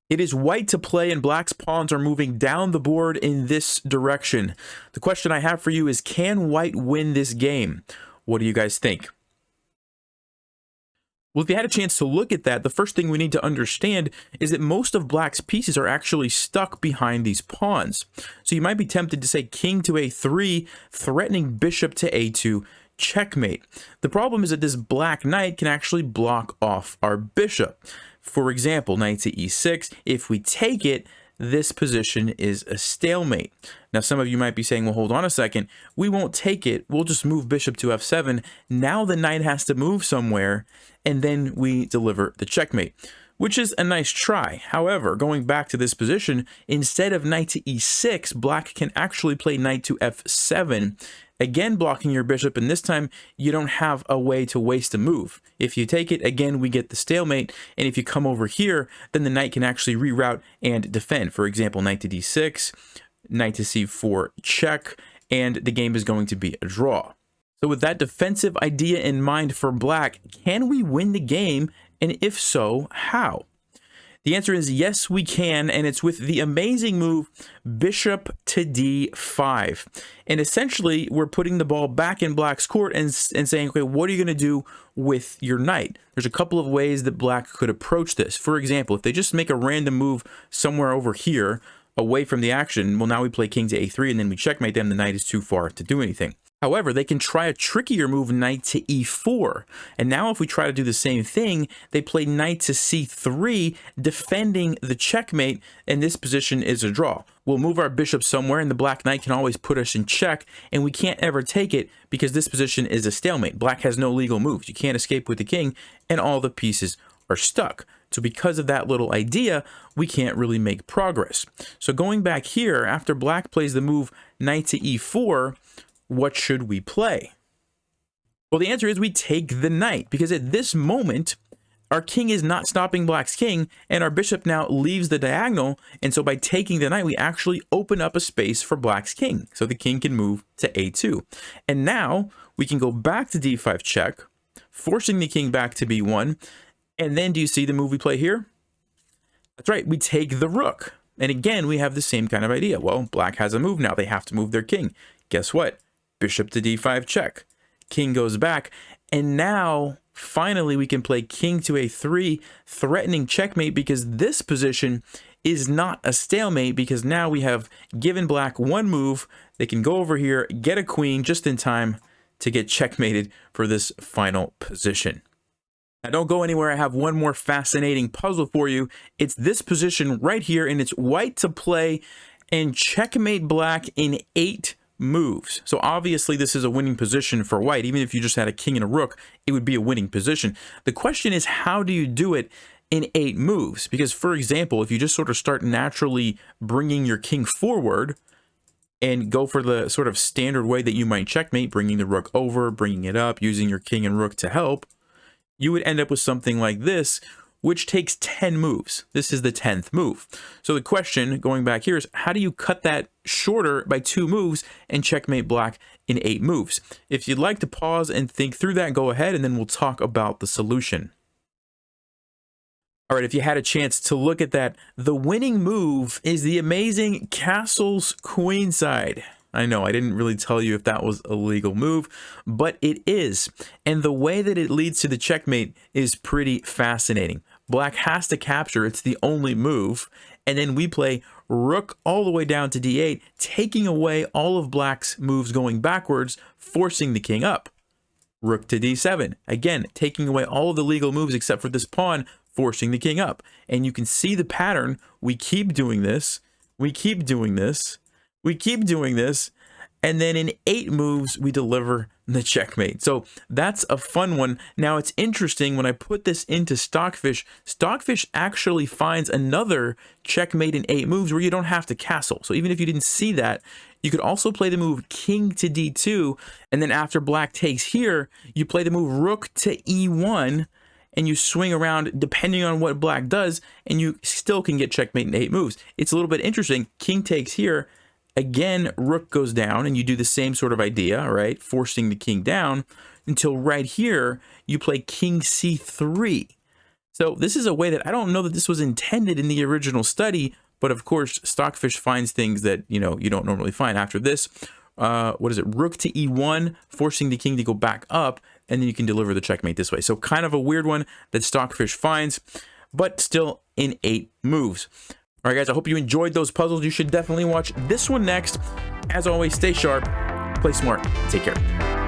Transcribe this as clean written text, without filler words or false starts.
It is white to play, and black's pawns are moving down the board in this direction. The question I have for you is, can white win this game? What do you guys think? Well, if you had a chance to look at that, the first thing we need to understand is that most of black's pieces are actually stuck behind these pawns. So you might be tempted to say king to a3, threatening bishop to a2, checkmate. The problem is that this black knight can actually block off our bishop. For example, knight to e6, if we take it, this position is a stalemate. Now, some of you might be saying, well, hold on a second. We won't take it. We'll just move bishop to f7. Now the knight has to move somewhere, and then we deliver the checkmate, which is a nice try. However, going back to this position, instead of knight to e6, black can actually play knight to f7, again blocking your bishop, and this time you don't have a way to waste a move. If you take it, again, we get the stalemate, and if you come over here, then the knight can actually reroute and defend. For example, knight to d6, knight to c4 check, and the game is going to be a draw. So with that defensive idea in mind for black, can we win the game, and if so, how? The answer is yes, we can, and it's with the amazing move bishop to d5. And essentially, we're putting the ball back in black's court and saying, okay, what are you going to do with your knight? There's a couple of ways that black could approach this. For example, if they just make a random move somewhere over here, away from the action, well, now we play king to a3, and then we checkmate them. The knight is too far to do anything. However, they can try a trickier move, knight to e4. And now if we try to do the same thing, they play knight to c3, defending the checkmate, and this position is a draw. We'll move our bishop somewhere, and the black knight can always put us in check, and we can't ever take it because this position is a stalemate. Black has no legal moves. You can't escape with the king, and all the pieces are stuck. So because of that little idea, we can't really make progress. So going back here, after black plays the move knight to e4, what should we play? Well, the answer is we take the knight, because at this moment, our king is not stopping black's king, and our bishop now leaves the diagonal, and so by taking the knight, we actually open up a space for black's king, so the king can move to a2. And now, we can go back to d5 check, forcing the king back to b1, and then do you see the move we play here? That's right, we take the rook. And again, we have the same kind of idea. Well, black has a move now. They have to move their king. Guess what? Bishop to d5 check. King goes back. And now, finally, we can play king to a3, threatening checkmate, because this position is not a stalemate, because now we have given black one move. They can go over here, get a queen just in time to get checkmated for this final position. Now, don't go anywhere. I have one more fascinating puzzle for you. It's this position right here, and it's white to play and checkmate black in 8 moves. So obviously this is a winning position for white. Even if you just had a king and a rook, it would be a winning position. The question is, how do you do it in 8 moves? Because, for example, if you just sort of start naturally bringing your king forward and go for the sort of standard way that you might checkmate, bringing the rook over, bringing it up, using your king and rook to help, you would end up with something like this, which takes 10 moves. This is the 10th move. So the question, going back here, is how do you cut that shorter by 2 moves and checkmate black in 8 moves? If you'd like to pause and think through that, go ahead, and then we'll talk about the solution. All right, if you had a chance to look at that, the winning move is the amazing castle's queenside. I know I didn't really tell you if that was a legal move, but it is. And the way that it leads to the checkmate is pretty fascinating. Black has to capture, it's the only move, and then we play rook all the way down to d8, taking away all of black's moves going backwards, forcing the king up. Rook to d7, again, taking away all of the legal moves except for this pawn, forcing the king up. And you can see the pattern. We keep doing this, we keep doing this, we keep doing this, and then in 8 moves, we deliver the checkmate. So that's a fun one. Now, it's interesting, when I put this into Stockfish, Stockfish actually finds another checkmate in 8 moves where you don't have to castle. So even if you didn't see that, you could also play the move king to d2, and then after black takes here, you play the move rook to e1, and you swing around depending on what black does, and you still can get checkmate in 8 moves. It's a little bit interesting. King takes here. Again, rook goes down, and you do the same sort of idea, right? Forcing the king down until right here, you play king c3. So this is a way that I don't know that this was intended in the original study, but of course, Stockfish finds things that, you know, you don't normally find. After this, what is it? Rook to e1, forcing the king to go back up, and then you can deliver the checkmate this way. So kind of a weird one that Stockfish finds, but still in 8 moves. All right, guys, I hope you enjoyed those puzzles. You should definitely watch this one next. As always, stay sharp, play smart, take care.